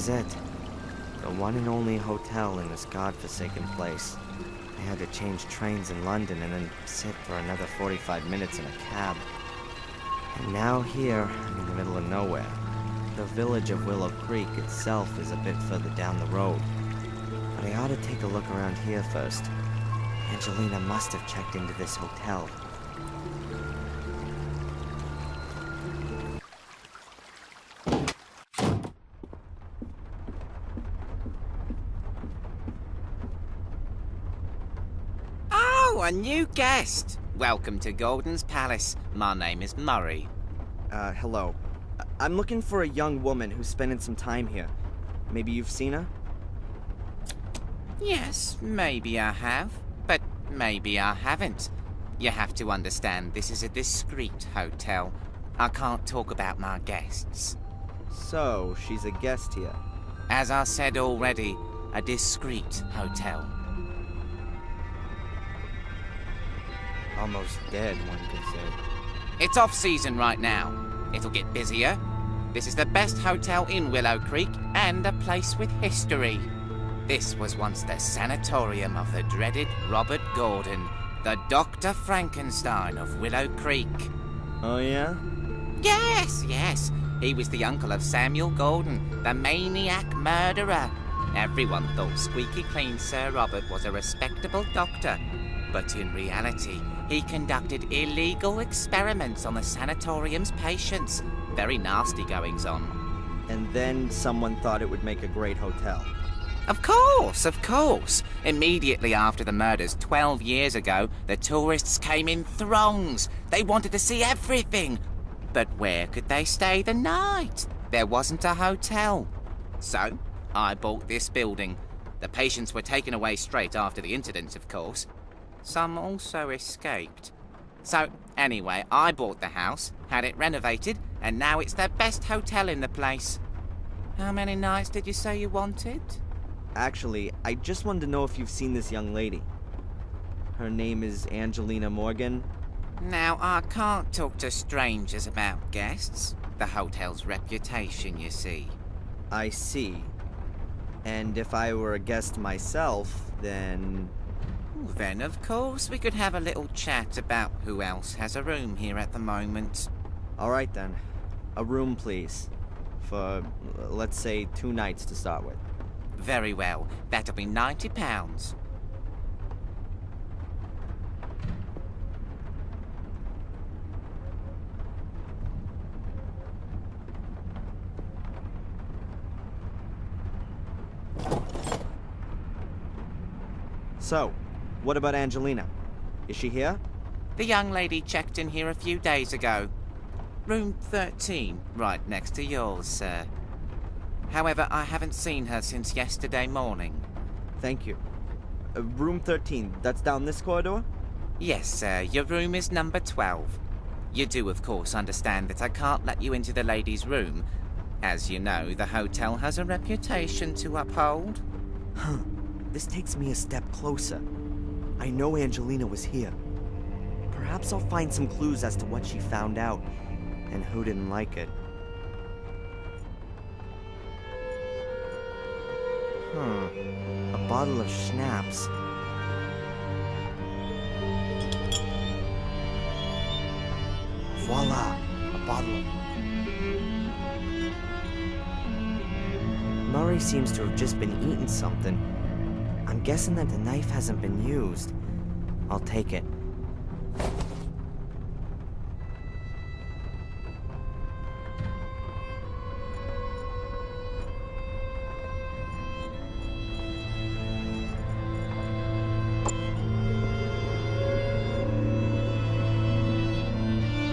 is it. The one and only hotel in this godforsaken place. I had to change trains in London and then sit for another 45 minutes in a cab. And now here, I'm in the middle of nowhere. The village of Willow Creek itself is a bit further down the road. But I ought to take a look around here first. Angelina must have checked into this hotel. Oh, a new guest! Welcome to Gordon's Palace. My name is Murray. Hello. I'm looking for a young woman who's spending some time here. Maybe you've seen her? Yes, maybe I have, but maybe I haven't. You have to understand, this is a discreet hotel. I can't talk about my guests. So, she's a guest here. As I said already, a discreet hotel. Almost dead, one could say. It's off-season right now. It'll get busier. This is the best hotel in Willow Creek and a place with history. This was once the sanatorium of the dreaded Robert Gordon, the Dr. Frankenstein of Willow Creek. Oh, yeah? Yes. He was the uncle of Samuel Gordon, the maniac murderer. Everyone thought squeaky clean Sir Robert was a respectable doctor. But in reality, he conducted illegal experiments on the sanatorium's patients. Very nasty goings on. And then someone thought it would make a great hotel. Of course. Immediately after the murders 12 years ago, the tourists came in throngs. They wanted to see everything. But where could they stay the night? There wasn't a hotel. So, I bought this building. The patients were taken away straight after the incident, of course. Some also escaped. So, anyway, I bought the house, had it renovated, and now it's the best hotel in the place. How many nights did you say you wanted? Actually, I just wanted to know if you've seen this young lady. Her name is Angelina Morgan. Now, I can't talk to strangers about guests. The hotel's reputation, you see. I see. And if I were a guest myself, then... Then, of course, we could have a little chat about who else has a room here at the moment. Alright then. A room, please. For, let's say, 2 nights to start with. Very well. That'll be £90. So, what about Angelina? Is she here? The young lady checked in here a few days ago. Room 13, right next to yours, sir. However, I haven't seen her since yesterday morning. Thank you. Room 13, that's down this corridor? Yes, sir. Your room is number 12. You do, of course, understand that I can't let you into the lady's room. As you know, the hotel has a reputation to uphold. Huh. This takes me a step closer. I know Angelina was here. Perhaps I'll find some clues as to what she found out, and who didn't like it. A bottle of schnapps. Voila! A bottle of... Murray seems to have just been eating something. I'm guessing that the knife hasn't been used. I'll take it.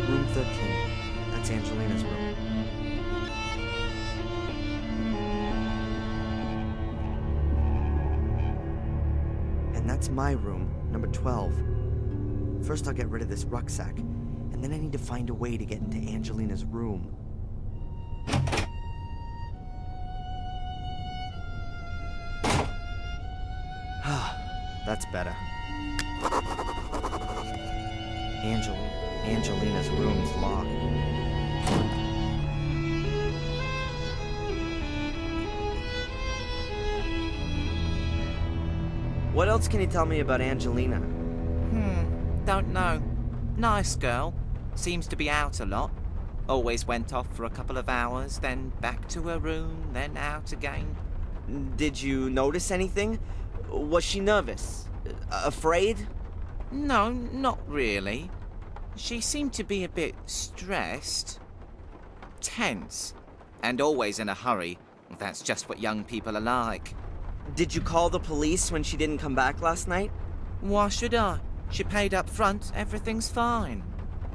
Room 13. That's Angelina's room. And that's my room, number 12. First I'll get rid of this rucksack, and then I need to find a way to get into Angelina's room. That's better. Angelina's room's locked. What else can you tell me about Angelina? Don't know. Nice girl. Seems to be out a lot. Always went off for a couple of hours, then back to her room, then out again. Did you notice anything? Was she nervous? Afraid? No, not really. She seemed to be a bit stressed. Tense. And always in a hurry. That's just what young people are like. Did you call the police when she didn't come back last night? Why should I? She paid up front, everything's fine.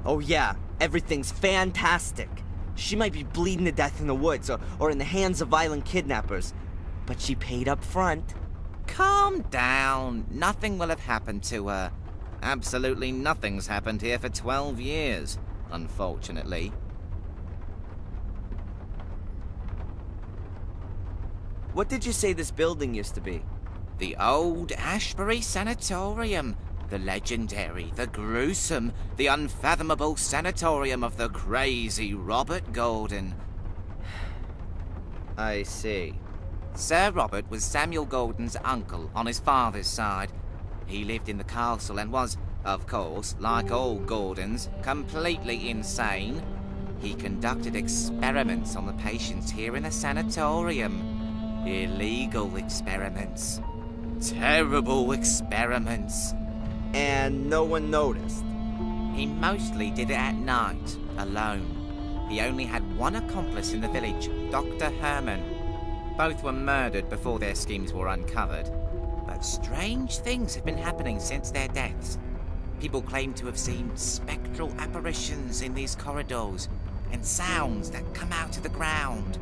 Oh yeah, everything's fantastic. She might be bleeding to death in the woods or in the hands of violent kidnappers, but she paid up front. Calm down. Nothing will have happened to her. Absolutely nothing's happened here for 12 years, unfortunately. What did you say this building used to be? The old Ashbury Sanatorium. The legendary, the gruesome, the unfathomable sanatorium of the crazy Robert Gordon. I see. Sir Robert was Samuel Gordon's uncle on his father's side. He lived in the castle and was, of course, like all Gordons, completely insane. He conducted experiments on the patients here in the sanatorium. Illegal experiments. Terrible experiments. And no one noticed? He mostly did it at night, alone. He only had one accomplice in the village, Dr. Herman. Both were murdered before their schemes were uncovered. But strange things have been happening since their deaths. People claim to have seen spectral apparitions in these corridors, and sounds that come out of the ground.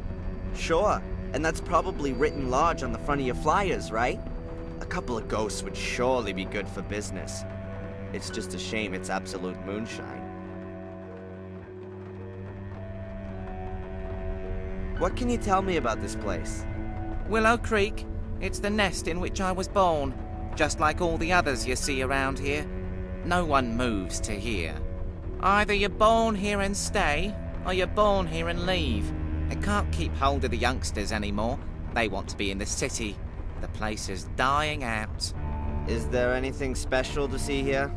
Sure, and that's probably written large on the front of your flyers, right? A couple of ghosts would surely be good for business. It's just a shame it's absolute moonshine. What can you tell me about this place? Willow Creek. It's the nest in which I was born. Just like all the others you see around here. No one moves to here. Either you're born here and stay, or you're born here and leave. It can't keep hold of the youngsters anymore. They want to be in the city. The place is dying out. Is there anything special to see here?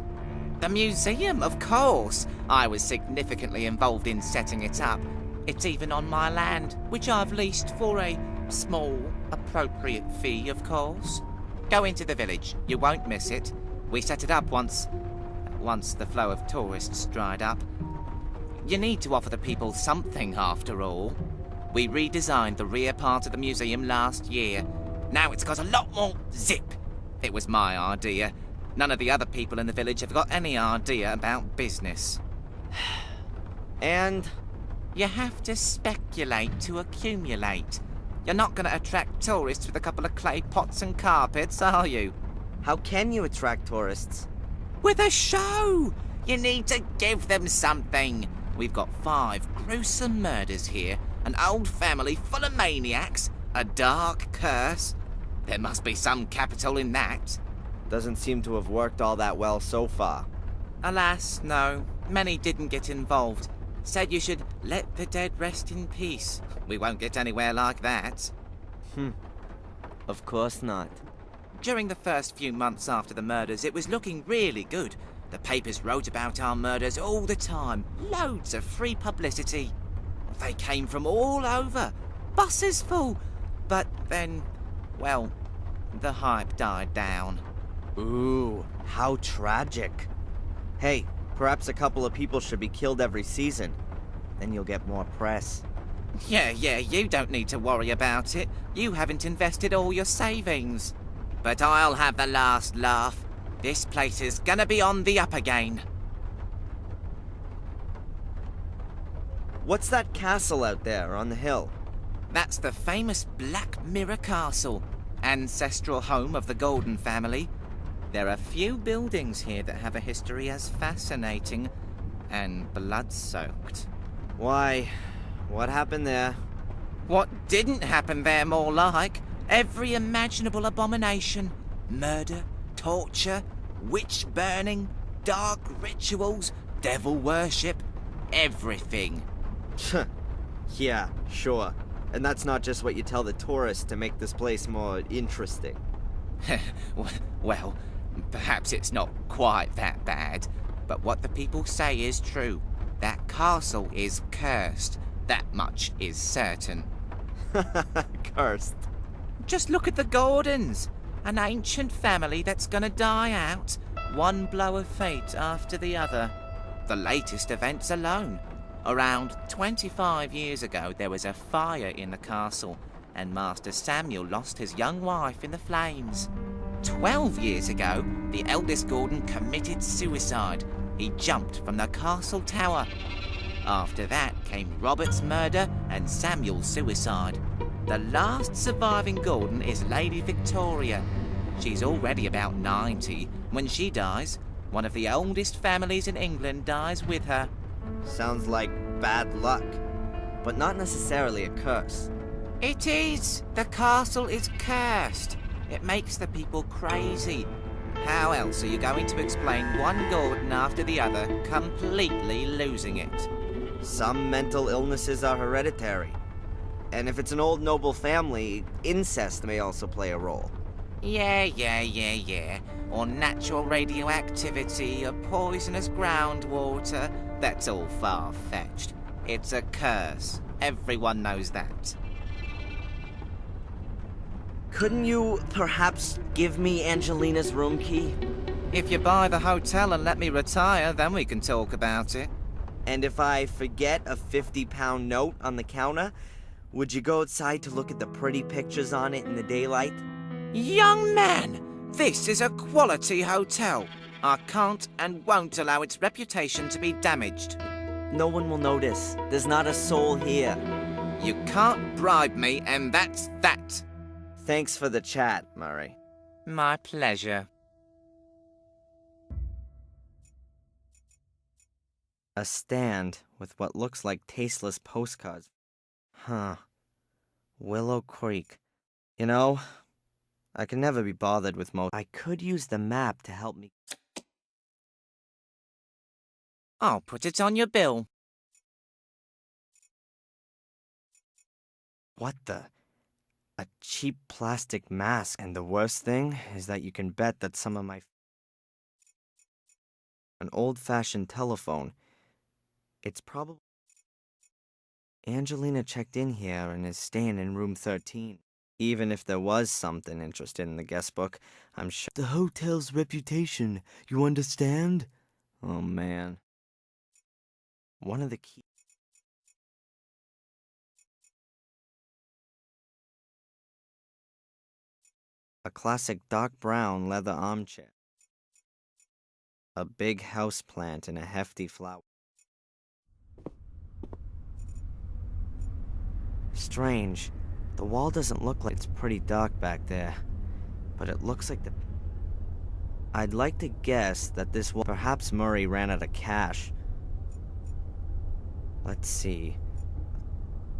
The museum, of course. I was significantly involved in setting it up. It's even on my land, which I've leased for a small, appropriate fee, of course. Go into the village. You won't miss it. We set it up once the flow of tourists dried up. You need to offer the people something, after all. We redesigned the rear part of the museum last year. Now it's got a lot more zip. It was my idea. None of the other people in the village have got any idea about business. And? You have to speculate to accumulate. You're not going to attract tourists with a couple of clay pots and carpets, are you? How can you attract tourists? With a show! You need to give them something. We've got 5 gruesome murders here, an old family full of maniacs, a dark curse. There must be some capital in that. Doesn't seem to have worked all that well so far. Alas, no. Many didn't get involved. Said you should let the dead rest in peace. We won't get anywhere like that. Of course not. During the first few months after the murders, it was looking really good. The papers wrote about our murders all the time. Loads of free publicity. They came from all over. Buses full. But then, well, the hype died down. Ooh, how tragic. Hey, perhaps a couple of people should be killed every season. Then you'll get more press. Yeah, you don't need to worry about it. You haven't invested all your savings. But I'll have the last laugh. This place is gonna be on the up again. What's that castle out there on the hill? That's the famous Black Mirror Castle, ancestral home of the Gordon family. There are few buildings here that have a history as fascinating and blood-soaked. Why, what happened there? What didn't happen there, more like? Every imaginable abomination. Murder, torture, witch burning, dark rituals, devil worship, everything. Yeah, sure. And that's not just what you tell the tourists to make this place more interesting. Well, perhaps it's not quite that bad, but what the people say is true. That castle is cursed. That much is certain. Cursed. Just look at the Gordons, an ancient family that's gonna die out, one blow of fate after the other. The latest events alone. Around 25 years ago, there was a fire in the castle, and Master Samuel lost his young wife in the flames. 12 years ago, the eldest Gordon committed suicide. He jumped from the castle tower. After that came Robert's murder and Samuel's suicide. The last surviving Gordon is Lady Victoria. She's already about 90. When she dies, one of the oldest families in England dies with her. Sounds like bad luck, but not necessarily a curse. It is. The castle is cursed. It makes the people crazy. How else are you going to explain one Gordon after the other completely losing it? Some mental illnesses are hereditary. And if it's an old noble family, incest may also play a role. Yeah. Or natural radioactivity, or poisonous groundwater. That's all far-fetched. It's a curse. Everyone knows that. Couldn't you perhaps give me Angelina's room key? If you buy the hotel and let me retire, then we can talk about it. And if I forget a 50-pound note on the counter, would you go outside to look at the pretty pictures on it in the daylight? Young man, this is a quality hotel. I can't and won't allow its reputation to be damaged. No one will notice. There's not a soul here. You can't bribe me, and that's that. Thanks for the chat, Murray. My pleasure. A stand with what looks like tasteless postcards. Huh. Willow Creek. You know, I can never be bothered with most. I could use the map to help me. I'll put it on your bill. What the? A cheap plastic mask. And the worst thing is that you can bet that some of my... An old-fashioned telephone. It's probably... Angelina checked in here and is staying in room 13. Even if there was something interested in the guest book, I'm sure... The hotel's reputation, you understand? Oh, man. One of the keys... A classic dark brown leather armchair. A big house plant and a hefty flower. Strange. The wall doesn't look like it's pretty dark back there. But it looks like the... I'd like to guess that this wall... Perhaps Murray ran out of cash. Let's see.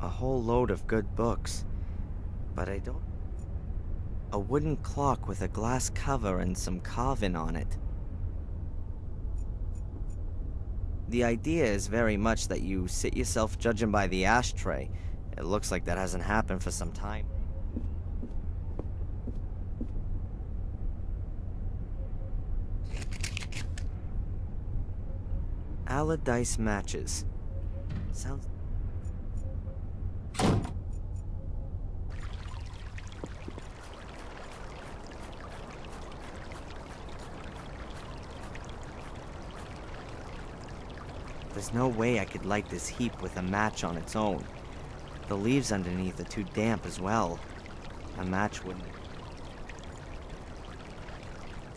A whole load of good books. But I don't... A wooden clock with a glass cover and some carving on it. The idea is very much that you sit yourself judging by the ashtray. It looks like that hasn't happened for some time. Allardyce matches. Sounds... There's no way I could light this heap with a match on its own. The leaves underneath are too damp as well. A match wouldn't...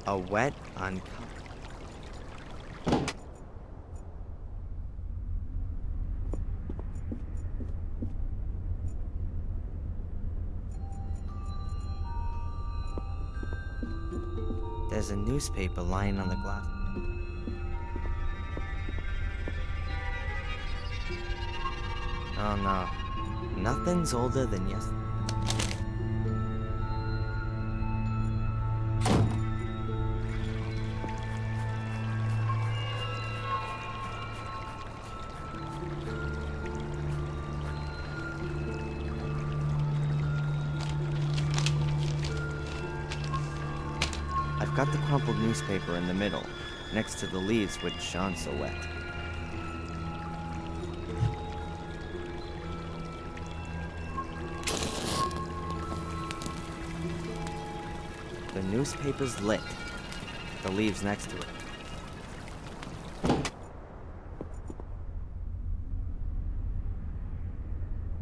A wet, uncut... There's a newspaper lying on the glass. Oh no. Nothing's older than yesterday. got the crumpled newspaper in the middle, next to the leaves which aren't so wet. The newspaper's lit. The leaves next to it.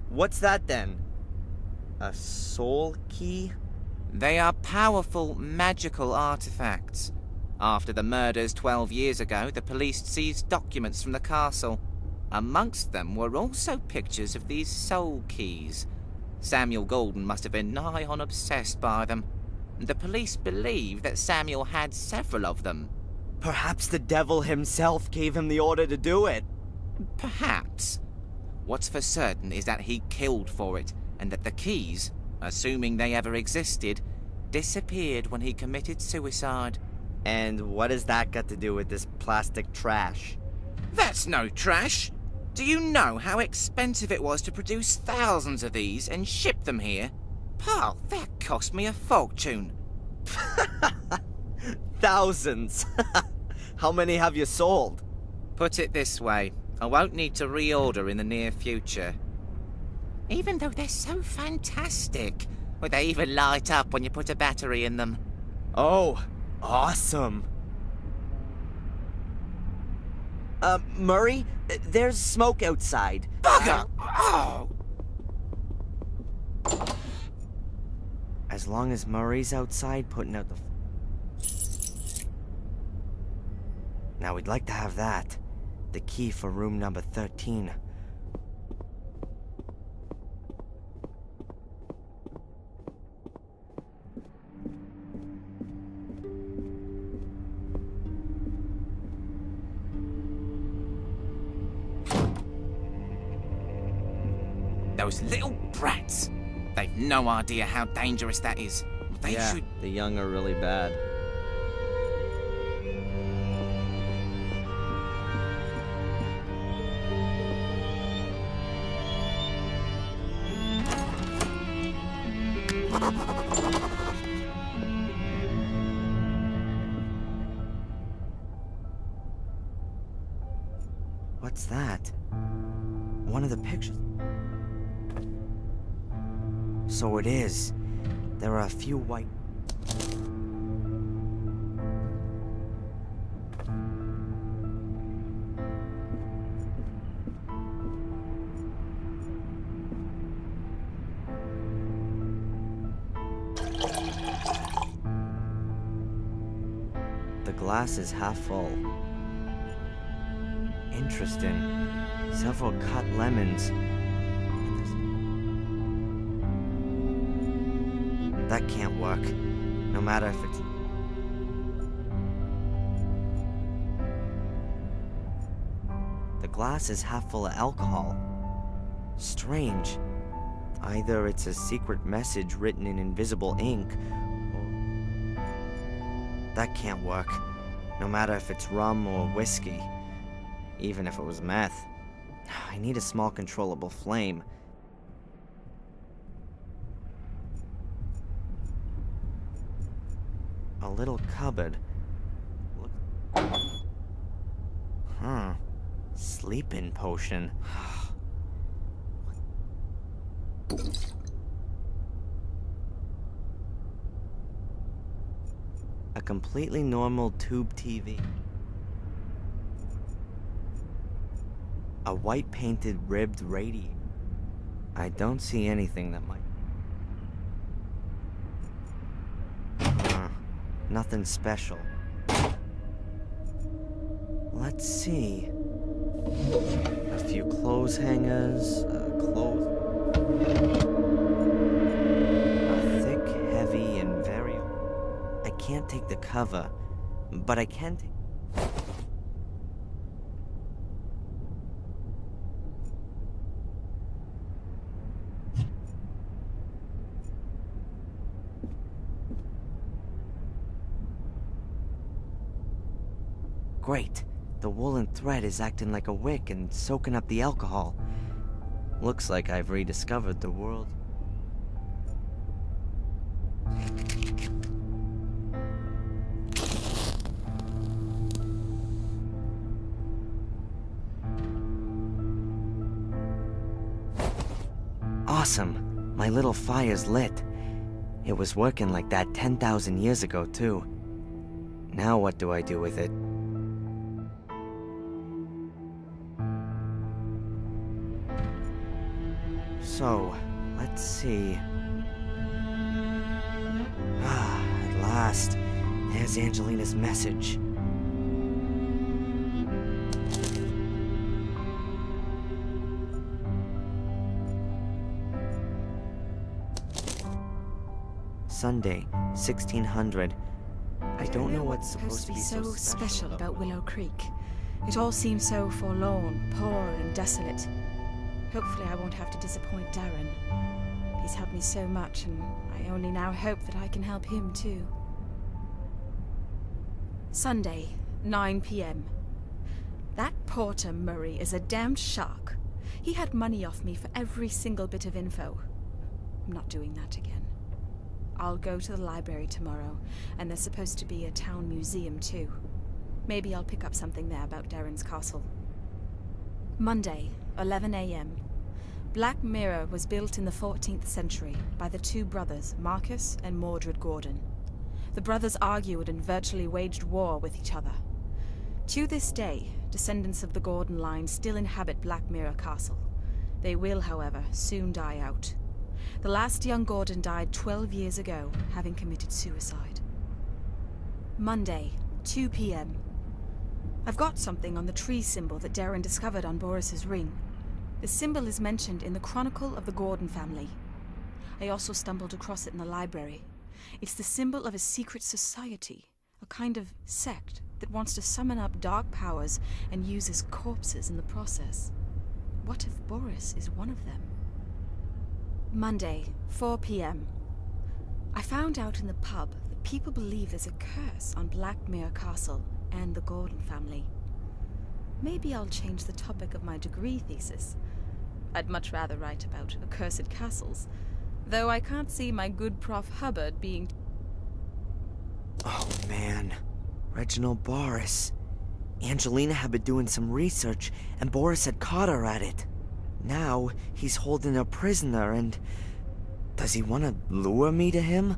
What's that then? A soul key? They are powerful, magical artifacts. After the murders 12 years ago, the police seized documents from the castle. Amongst them were also pictures of these soul keys. Samuel Golden must have been nigh on obsessed by them. The police believe that Samuel had several of them. Perhaps the devil himself gave him the order to do it. Perhaps. What's for certain is that he killed for it, and that the keys, assuming they ever existed, disappeared when he committed suicide. And what has that got to do with this plastic trash? That's no trash! Do you know how expensive it was to produce thousands of these and ship them here? Pal, that cost me a fortune. Thousands! How many have you sold? Put it this way, I won't need to reorder in the near future. Even though they're so fantastic, well, they even light up when you put a battery in them. Oh, awesome. Murray, there's smoke outside. Bugger! Oh! As long as Murray's outside putting out the... Now we'd like to have that. The key for room number 13. Those little brats! They've no idea how dangerous that is. They should... the young are really bad. What's that? One of the pictures. So it is. There are a few white... The glass is half full. Interesting. Several cut lemons. That can't work. No matter if it's... The glass is half full of alcohol. Strange. Either it's a secret message written in invisible ink, or... That can't work. No matter if it's rum or whiskey. Even if it was meth. I need a small controllable flame. A little cupboard. Huh. Sleeping potion. A completely normal tube TV. A white painted ribbed radiator. I don't see anything that might... Nothing special. Let's see. A few clothes hangers, a thick, heavy, and very... I can't take the cover, but I can take... Great. The woolen thread is acting like a wick and soaking up the alcohol. Looks like I've rediscovered the world. Awesome. My little fire's lit. It was working like that 10,000 years ago, too. Now what do I do with it? So, let's see. At last. There's Angelina's message. Sunday, 1600. I don't know what's supposed to be so special about Willow Creek. It all seems so forlorn, poor and desolate. Hopefully I won't have to disappoint Darren. He's helped me so much, and I only now hope that I can help him too. Sunday, 9 p.m. That Porter Murray is a damned shark. He had money off me for every single bit of info. I'm not doing that again. I'll go to the library tomorrow, and there's supposed to be a town museum too. Maybe I'll pick up something there about Darren's castle. Monday, 11 a.m. Black Mirror was built in the 14th century by the two brothers, Marcus and Mordred Gordon. The brothers argued and virtually waged war with each other. To this day, descendants of the Gordon line still inhabit Black Mirror Castle. They will, however, soon die out. The last young Gordon died 12 years ago, having committed suicide. Monday, 2 p.m. I've got something on the tree symbol that Darren discovered on Boris's ring. The symbol is mentioned in the Chronicle of the Gordon family. I also stumbled across it in the library. It's the symbol of a secret society, a kind of sect that wants to summon up dark powers and uses corpses in the process. What if Boris is one of them? Monday, 4 p.m. I found out in the pub that people believe there's a curse on Black Mirror Castle and the Gordon family. Maybe I'll change the topic of my degree thesis. I'd much rather write about accursed castles, though I can't see my good Prof. Hubbard being... Oh man, Reginald Boris. Angelina had been doing some research, and Boris had caught her at it. Now, he's holding her prisoner, and... Does he want to lure me to him?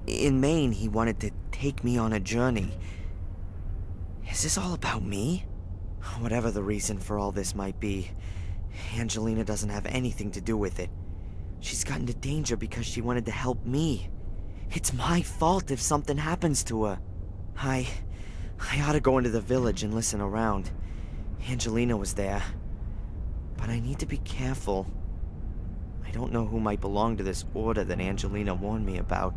In Maine, he wanted to take me on a journey. Is this all about me? Whatever the reason for all this might be, Angelina doesn't have anything to do with it. She's got into danger because she wanted to help me. It's my fault if something happens to her. I ought to go into the village and listen around. Angelina was there. But I need to be careful. I don't know who might belong to this order that Angelina warned me about.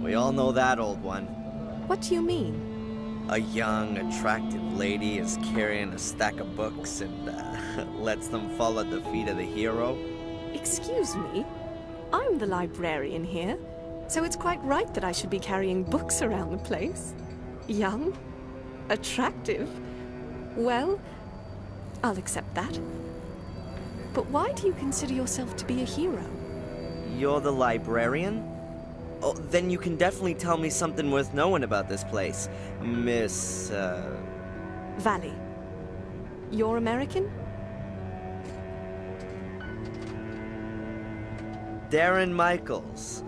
We all know that old one. What do you mean? A young, attractive lady is carrying a stack of books and lets them fall at the feet of the hero. Excuse me? I'm the librarian here, so it's quite right that I should be carrying books around the place. Young? Attractive? Well, I'll accept that. But why do you consider yourself to be a hero? You're the librarian? Oh, then you can definitely tell me something worth knowing about this place, Miss, Valley. You're American? Darren Michaels.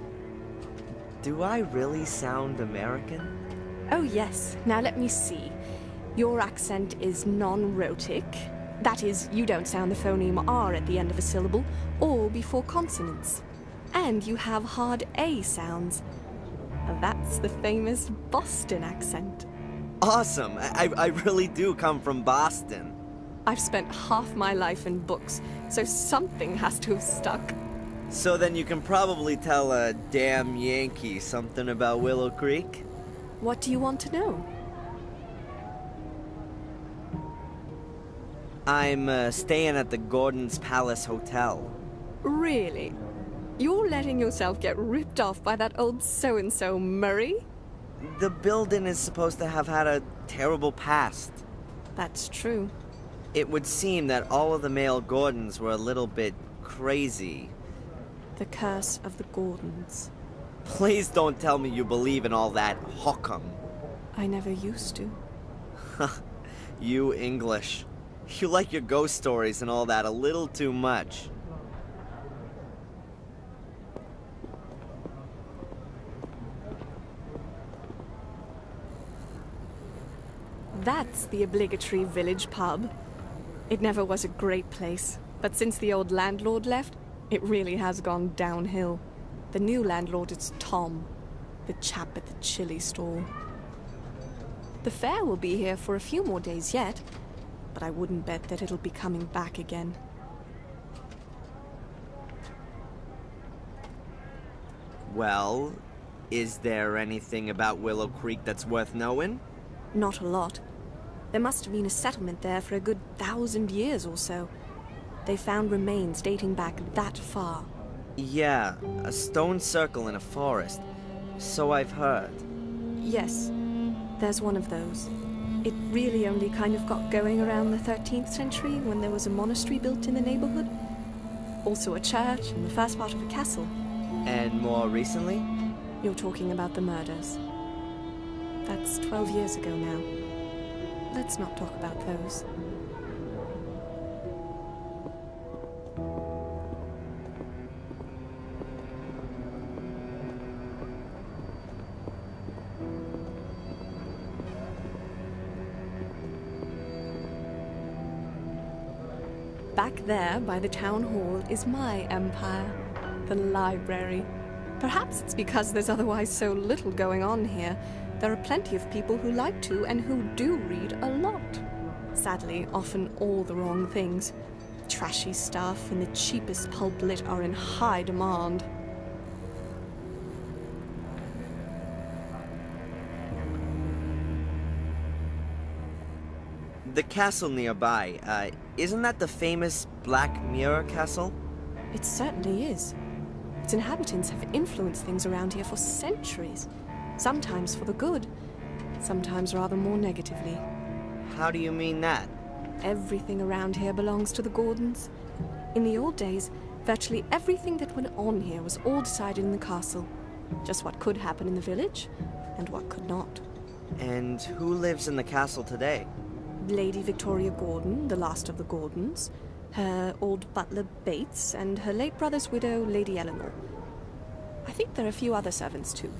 Do I really sound American? Oh yes, now let me see. Your accent is non-rhotic. That is, you don't sound the phoneme R at the end of a syllable, or before consonants. And you have hard A sounds. That's the famous Boston accent. Awesome! I really do come from Boston. I've spent half my life in books, so something has to have stuck. So then you can probably tell a damn Yankee something about Willow Creek? What do you want to know? I'm staying at the Gordon's Palace Hotel. Really? You're letting yourself get ripped off by that old so-and-so Murray? The building is supposed to have had a terrible past. That's true. It would seem that all of the male Gordons were a little bit crazy. The curse of the Gordons. Please don't tell me you believe in all that hokum. I never used to. You English. You like your ghost stories and all that a little too much. That's the obligatory village pub. It never was a great place, but since the old landlord left, it really has gone downhill. The new landlord is Tom, the chap at the chili stall. The fair will be here for a few more days yet, but I wouldn't bet that it'll be coming back again. Well, is there anything about Willow Creek that's worth knowing? Not a lot. There must have been a settlement there for a good 1,000 years or so. They found remains dating back that far. Yeah, a stone circle in a forest. So I've heard. Yes, there's one of those. It really only kind of got going around the 13th century when there was a monastery built in the neighborhood. Also a church and the first part of a castle. And more recently? You're talking about the murders. That's 12 years ago now. Let's not talk about those. Back there, by the town hall, is my empire, the library. Perhaps it's because there's otherwise so little going on here. There are plenty of people who like to and who do read a lot. Sadly, often all the wrong things. Trashy stuff and the cheapest pulp lit are in high demand. The castle nearby, isn't that the famous Black Mirror Castle? It certainly is. Its inhabitants have influenced things around here for centuries. Sometimes for the good, sometimes rather more negatively. How do you mean that? Everything around here belongs to the Gordons. In the old days, virtually everything that went on here was all decided in the castle. Just what could happen in the village, and what could not. And who lives in the castle today? Lady Victoria Gordon, the last of the Gordons, her old butler Bates, and her late brother's widow, Lady Eleanor. I think there are a few other servants too.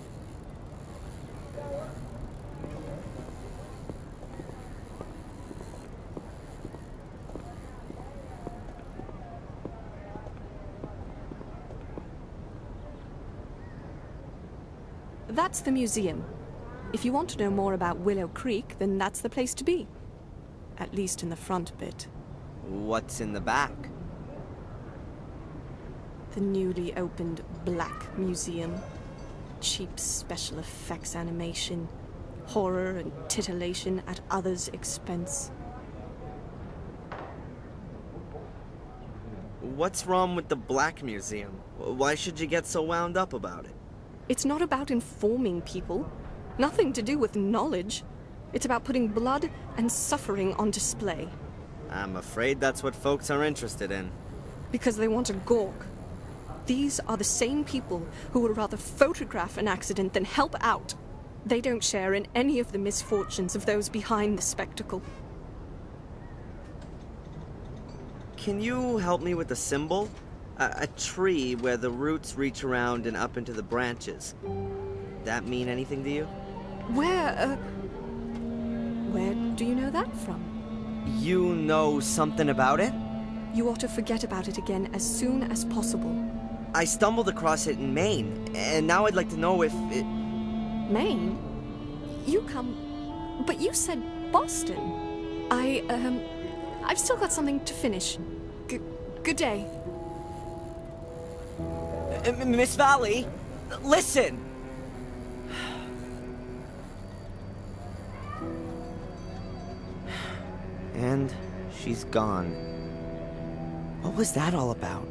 That's the museum. If you want to know more about Willow Creek, then that's the place to be. At least in the front bit. What's in the back? The newly opened Black Museum. Cheap special effects animation. Horror and titillation at others' expense. What's wrong with the Black Museum? Why should you get so wound up about it? It's not about informing people. Nothing to do with knowledge. It's about putting blood and suffering on display. I'm afraid that's what folks are interested in. Because they want to gawk. These are the same people who would rather photograph an accident than help out. They don't share in any of the misfortunes of those behind the spectacle. Can you help me with the symbol? A tree where the roots reach around and up into the branches. That mean anything to you? Where do you know that from? You know something about it? You ought to forget about it again as soon as possible. I stumbled across it in Maine, and now I'd like to know if it... Maine? You come... But you said Boston. I've still got something to finish. Good day. Miss Valley, listen! And she's gone. What was that all about?